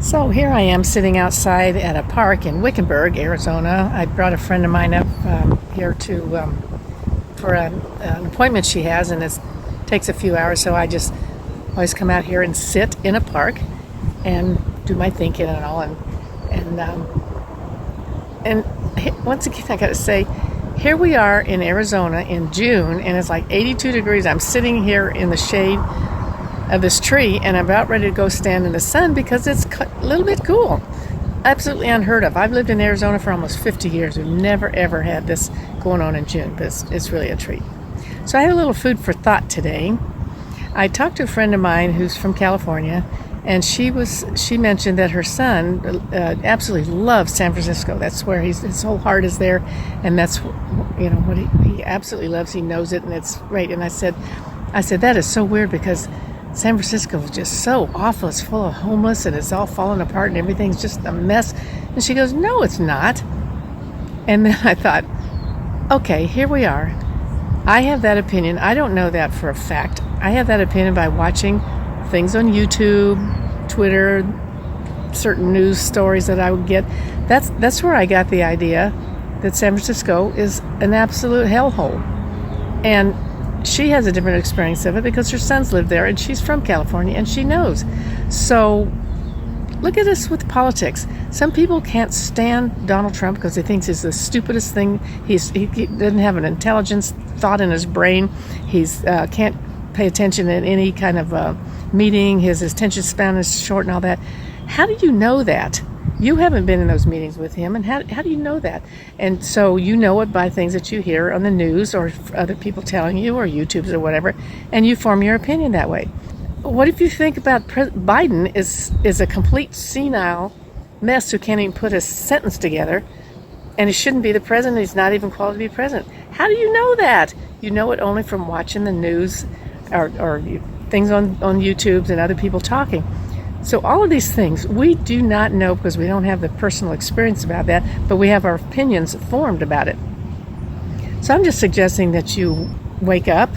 So here I am sitting outside at a park in Wickenburg, Arizona. I brought a friend of mine up here for an appointment she has, and it takes a few hours. So I just always come out here and sit in a park and do my thinking and all. And once again, I got to say, here we are in Arizona in June, and it's like 82 degrees. I'm sitting here in the shade of this tree, and I'm about ready to go stand in the sun because it's a little bit cool. Absolutely unheard of. I've lived in Arizona for almost 50 years. We've never ever had this going on in June, but it's really a treat. So I had a little food for thought today. I talked to a friend of mine who's from California, and she mentioned that her son absolutely loves San Francisco. That's where his whole heart is there, and that's what he absolutely loves. He knows it, and it's great. And I said that is so weird because San Francisco is just so awful. It's full of homeless and it's all falling apart and everything's just a mess. And she goes, no, it's not. And then I thought, okay, here we are. I have that opinion. I don't know that for a fact. I have that opinion by watching things on YouTube, Twitter, certain news stories that I would get. That's where I got the idea that San Francisco is an absolute hellhole. And she has a different experience of it because her sons live there and she's from California and she knows. So look at us with politics. Some people can't stand Donald Trump because he thinks he's the stupidest thing. He doesn't have an intelligence thought in his brain. He's can't pay attention in any kind of meeting. His attention span is short and all that. How do you know that? You haven't been in those meetings with him, and how do you know that? And so you know it by things that you hear on the news or other people telling you or YouTubes or whatever, and you form your opinion that way. What if you think about Biden is a complete senile mess who can't even put a sentence together, and he shouldn't be the president. He's not even qualified to be president. How do you know that? You know it only from watching the news or things on YouTube and other people talking. So all of these things, we do not know because we don't have the personal experience about that, but we have our opinions formed about it. So I'm just suggesting that you wake up,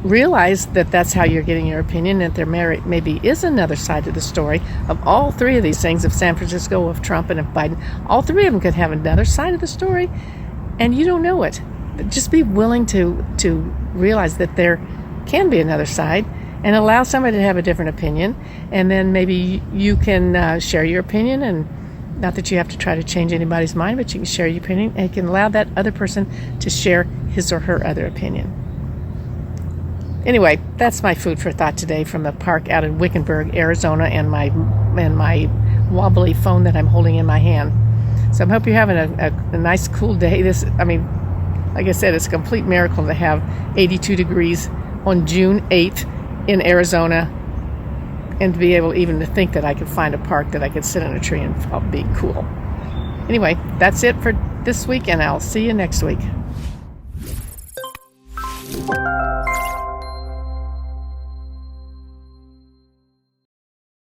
realize that that's how you're getting your opinion, that there maybe is another side to the story of all three of these things, of San Francisco, of Trump, and of Biden. All three of them could have another side of the story, and you don't know it. But just be willing to realize that there can be another side, and allow somebody to have a different opinion, and then maybe you can share your opinion, and not that you have to try to change anybody's mind, but you can share your opinion, and you can allow that other person to share his or her other opinion. Anyway, that's my food for thought today from the park out in Wickenburg, Arizona, and my wobbly phone that I'm holding in my hand. So I hope you're having a nice, cool day. Like I said, it's a complete miracle to have 82 degrees on June 8th in Arizona, and to be able even to think that I could find a park that I could sit in a tree and be cool. Anyway, that's it for this week, and I'll see you next week.